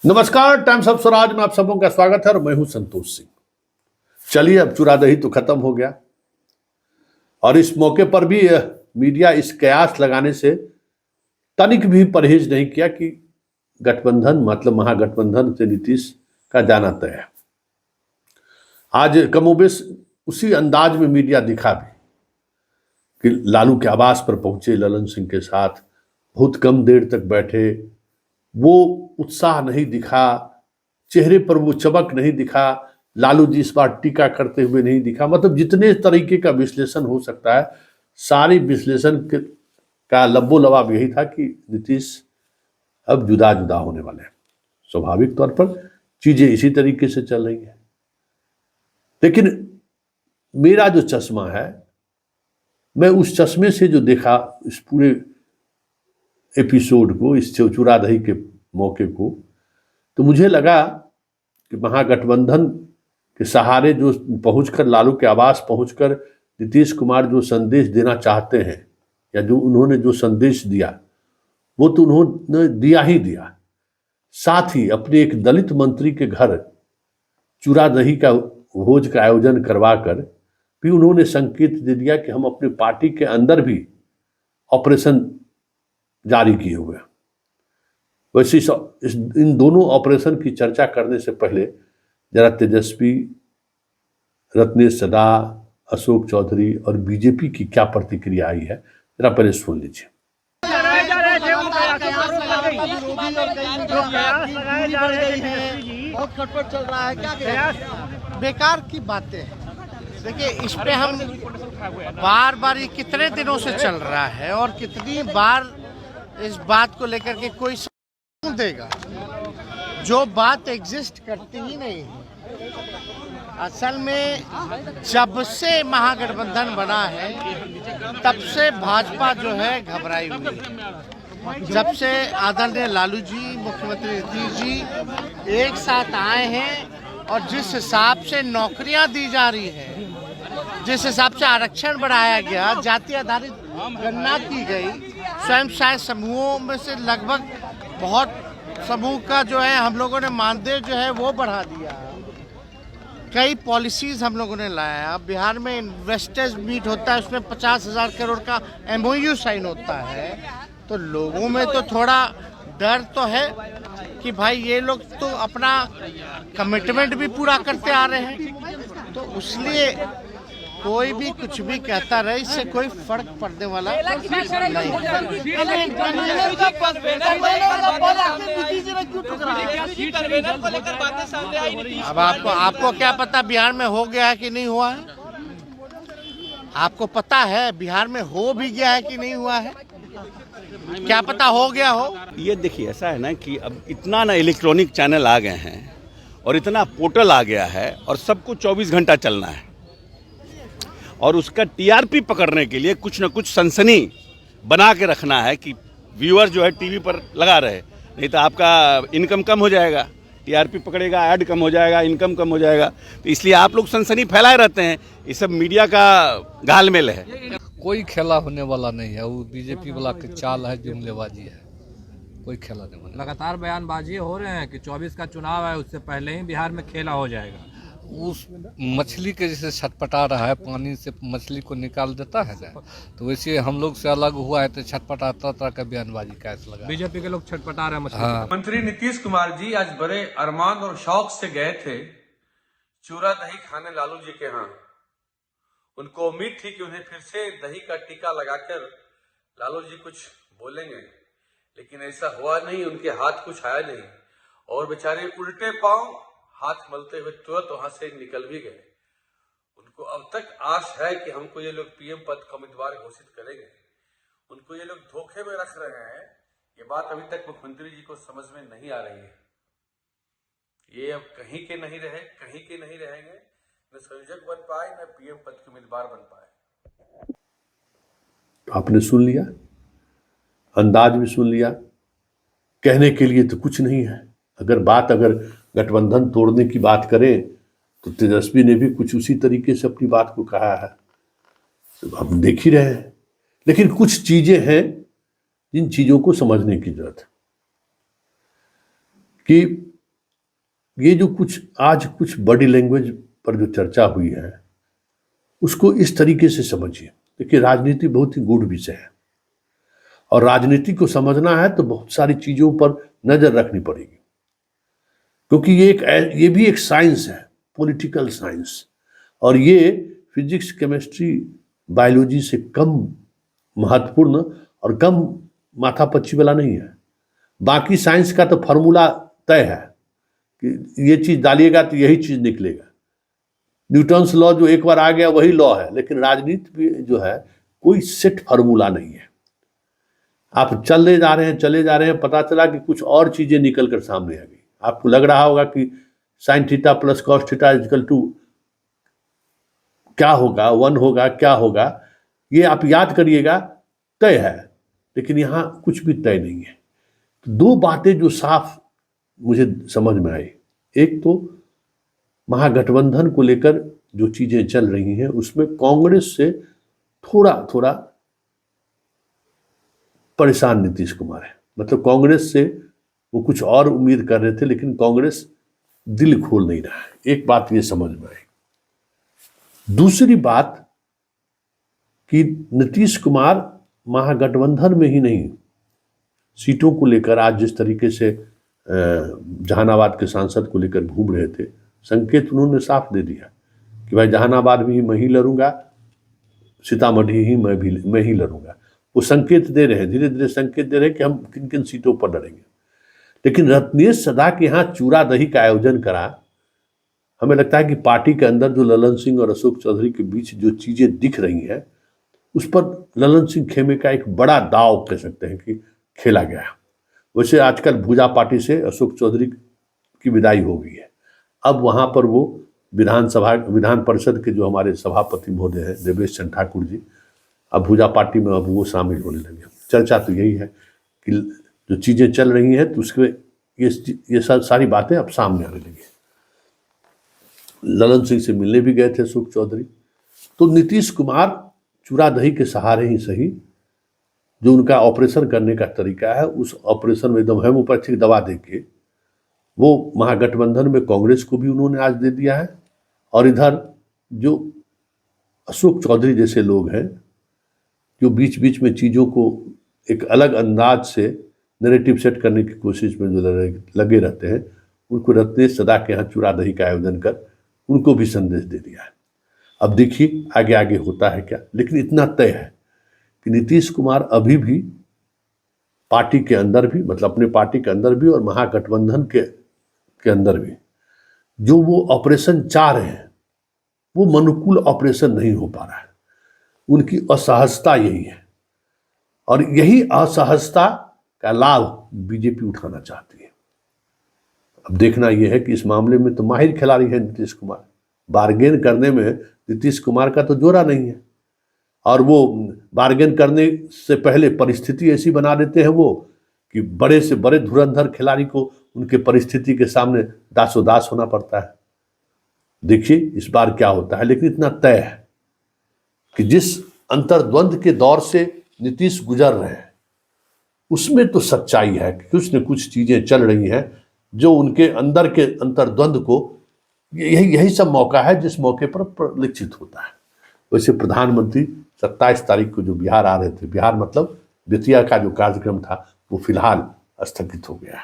नमस्कार, times of Swaraj में आप सबों का स्वागत है और मैं हूं संतोष सिंह। चलिए, अब चुरा दही तो खत्म हो गया और इस मौके पर भी मीडिया इस कयास लगाने से तनिक भी परहेज नहीं किया कि गठबंधन मतलब महागठबंधन से नीतीश का जाना तय है। आज कमोबेश उसी अंदाज में मीडिया दिखा भी कि लालू के आवास पर पहुंचे ललन सिंह के साथ, बहुत कम देर तक बैठे, वो उत्साह नहीं दिखा, चेहरे पर वो चमक नहीं दिखा, लालू जी इस बार टीका करते हुए नहीं दिखा। मतलब जितने तरीके का विश्लेषण हो सकता है, सारी विश्लेषण का लब्बो लबाब यही था कि नीतीश अब जुदा जुदा होने वाले हैं। स्वाभाविक तौर पर चीजें इसी तरीके से चल रही है, लेकिन मेरा जो चश्मा है, मैं उस चश्मे से जो देखा इस पूरे एपिसोड को, इस चुरा दही के मौके को, तो मुझे लगा कि महागठबंधन के सहारे जो पहुंचकर लालू के आवास पहुंचकर नीतीश कुमार जो संदेश देना चाहते हैं या जो उन्होंने जो संदेश दिया, वो तो उन्होंने दिया ही दिया। साथ ही अपने एक दलित मंत्री के घर चुरा दही का भोज का आयोजन करवाकर भी उन्होंने संकेत दे दिया कि हम अपनी पार्टी के अंदर भी ऑपरेशन जारी किए हुए हैं। वैसे इन दोनों ऑपरेशन की चर्चा करने से पहले जरा तेजस्वी, रत्नेश सदा, अशोक चौधरी और बीजेपी की क्या प्रतिक्रिया आई है, जरा पहले सुन लीजिए। बहुत खटपट चल रहा है, क्या बेकार की बातें हैं। देखिए, इस पे हम बार बार ये कितने दिनों से चल रहा है और कितनी बार इस बात को लेकर के कोई देगा जो बात एग्जिस्ट करती ही नहीं है। असल में जब से महागठबंधन बना है तब से भाजपा जो है घबराई हुई है। जब से आदरणीय लालू जी, मुख्यमंत्री नीतीश जी एक साथ आए हैं और जिस हिसाब से नौकरियां दी जा रही है, जिस हिसाब से आरक्षण बढ़ाया गया, जाति आधारित गणना की गई, स्वयं सहायता समूहों में से लगभग बहुत समूह का जो है हम लोगों ने मानदेय जो है वो बढ़ा दिया, कई पॉलिसीज हम लोगों ने लाया। बिहार में इन्वेस्टर्स मीट होता है, उसमें 50,000 करोड़ का MOU साइन होता है, तो लोगों में तो थोड़ा डर तो है कि भाई ये लोग तो अपना कमिटमेंट भी पूरा करते आ रहे हैं, तो इसलिए कोई भी कुछ भी कहता रहे, इससे कोई फर्क पड़ने वाला नहीं। अब आपको क्या पता बिहार में हो गया है कि नहीं हुआ है? आपको पता है बिहार में हो भी गया है कि नहीं हुआ है? क्या पता हो गया हो। ये देखिए, ऐसा है ना कि अब इतना ना इलेक्ट्रॉनिक चैनल आ गए हैं और इतना पोर्टल आ गया है और सबको 24 घंटा चलना है, और उसका TRP पकड़ने के लिए कुछ न कुछ सनसनी बना के रखना है कि व्यूअर जो है टीवी पर लगा रहे, नहीं तो आपका इनकम कम हो जाएगा। TRP पकड़ेगा, ऐड कम हो जाएगा, इनकम कम हो जाएगा, तो इसलिए आप लोग सनसनी फैलाए रहते हैं। ये सब मीडिया का घालमेल है। कोई खेला होने वाला नहीं है, वो बीजेपी वाला की चाल है, जुमलेबाजी है, कोई खेला नहीं होने। लगातार बयानबाजी हो रहे हैं कि 24 का चुनाव है, उससे पहले ही बिहार में खेला हो जाएगा। उस मछली के जैसे छटपटा रहा है, पानी से मछली को निकाल देता है ना, तो वैसे हम लोग से अलग हुआ है, तो छटपटाता तरह का बयानबाजी कैसे लगा। बीजेपी के लोग छटपटा रहे हैं मछली। हाँ। मंत्री नीतीश कुमार जी आज बड़े अरमान और शौक से गए थे चूरा दही खाने लालू जी के यहाँ। उनको उम्मीद थी कि उन्हें फिर से दही का टीका लगाकर लालू जी कुछ बोलेंगे, लेकिन ऐसा हुआ नहीं। उनके हाथ कुछ आया नहीं और बेचारे उल्टे पांव हाथ मलते हुए तुरंत वहां से निकल भी गए। उनको अब तक आस है कि हमको ये लोग PM पद का उम्मीदवार घोषित करेंगे। उनको ये लोग धोखे में रख रहे हैं, ये बात अभी तक मुख्यमंत्री जी को समझ में नहीं आ रही है। ये अब कहीं के नहीं रहे, कहीं के नहीं रहेंगे, न संयोजक बन पाए, न PM पद के उम्मीदवार बन पाए। आपने सुन लिया, अंदाज भी सुन लिया, कहने के लिए तो कुछ नहीं है। अगर गठबंधन तोड़ने की बात करें तो तेजस्वी ने भी कुछ उसी तरीके से अपनी बात को कहा है, तो हम देख ही रहे हैं। लेकिन कुछ चीजें हैं जिन चीजों को समझने की जरूरत है कि ये जो कुछ बॉडी लैंग्वेज पर जो चर्चा हुई है उसको इस तरीके से समझिए। देखिए, राजनीति बहुत ही गूढ़ विषय है और राजनीति को समझना है तो बहुत सारी चीजों पर नजर रखनी पड़ेगी, क्योंकि ये भी एक साइंस है, पॉलिटिकल साइंस, और ये फिजिक्स, केमिस्ट्री, बायोलॉजी से कम महत्वपूर्ण और कम माथापच्ची वाला नहीं है। बाकी साइंस का तो फॉर्मूला तय है कि ये चीज डालिएगा तो यही चीज निकलेगा। न्यूटन्स लॉ जो एक बार आ गया वही लॉ है, लेकिन राजनीति भी जो है कोई सेट फार्मूला नहीं है। आप चले जा रहे हैं, पता चला कि कुछ और चीजें निकल कर सामने आ गई। आपको लग रहा होगा कि sine theta plus cos theta equal to क्या होगा, 1 होगा, क्या होगा, ये आप याद करिएगा, तय है, लेकिन यहां कुछ भी तय नहीं है। तो दो बातें जो साफ मुझे समझ में आई, एक तो महागठबंधन को लेकर जो चीजें चल रही हैं उसमें कांग्रेस से थोड़ा थोड़ा परेशान नीतीश कुमार है। मतलब कांग्रेस से वो कुछ और उम्मीद कर रहे थे, लेकिन कांग्रेस दिल खोल नहीं रहा है। एक बात ये समझ में आई। दूसरी बात कि नीतीश कुमार महागठबंधन में ही नहीं, सीटों को लेकर आज जिस तरीके से जहानाबाद के सांसद को लेकर घूम रहे थे, संकेत उन्होंने साफ दे दिया कि भाई जहानाबाद में ही मैं ही लड़ूंगा, सीतामढ़ी ही मैं ही लड़ूंगा। वो संकेत दे रहे हैं, धीरे धीरे संकेत दे रहे हैं कि हम किन किन सीटों पर लड़ेंगे। लेकिन रत्नेश सदा के यहाँ चूड़ा दही का आयोजन करा। हमें लगता है कि पार्टी के अंदर जो ललन सिंह और अशोक चौधरी के बीच जो चीजें दिख रही हैं उस पर ललन सिंह खेमे का एक बड़ा दाव कह सकते हैं कि खेला गया है। वैसे आजकल भूजा पार्टी से अशोक चौधरी की विदाई हो गई है। अब वहाँ पर वो विधान परिषद के जो हमारे सभापति महोदय हैं देवेश चंद्र ठाकुर जी, अब भूजा पार्टी में अब वो शामिल होने लगे। चर्चा तो यही है कि जो चीज़ें चल रही हैं तो उसके ये सारी बातें अब सामने आने लगी। ललन सिंह से मिलने भी गए थे अशोक चौधरी। तो नीतीश कुमार चूड़ा दही के सहारे ही सही, जो उनका ऑपरेशन करने का तरीका है, उस ऑपरेशन में एकदम होम्योपैथिक दवा देके वो महागठबंधन में कांग्रेस को भी उन्होंने आज दे दिया है। और इधर जो अशोक चौधरी जैसे लोग हैं जो बीच बीच में चीज़ों को एक अलग अंदाज से नैरेटिव सेट करने की कोशिश में जो लगे रहते हैं, उनको रत्नेश सदा के यहाँ चूड़ा दही का आयोजन कर उनको भी संदेश दे दिया है। अब देखिए आगे आगे होता है क्या, लेकिन इतना तय है कि नीतीश कुमार अभी भी पार्टी के अंदर भी, मतलब अपने पार्टी के अंदर भी और महागठबंधन के अंदर भी जो वो ऑपरेशन चाह रहे हैं वो मनुकूल ऑपरेशन नहीं हो पा रहा है। उनकी असहजता यही है और यही असहजता का लाभ बीजेपी उठाना चाहती है। अब देखना यह है कि इस मामले में तो माहिर खिलाड़ी है नीतीश कुमार, बार्गेन करने में नीतीश कुमार का तो जोरा नहीं है। और वो बार्गेन करने से पहले परिस्थिति ऐसी बना देते हैं वो कि बड़े से बड़े धुरंधर खिलाड़ी को उनके परिस्थिति के सामने दासोदास होना पड़ता है। देखिए इस बार क्या होता है, लेकिन इतना तय है कि जिस अंतर्द्वंद के दौर से नीतीश गुजर रहे हैं उसमें तो सच्चाई है कि कुछ न कुछ चीजें चल रही हैं जो उनके अंदर के अंतर्द्वंद को, यही सब मौका है जिस मौके पर परिलक्षित होता है। वैसे प्रधानमंत्री 27 तारीख को जो बिहार आ रहे थे, बिहार मतलब बेतिया का जो कार्यक्रम था वो फिलहाल स्थगित हो गया है।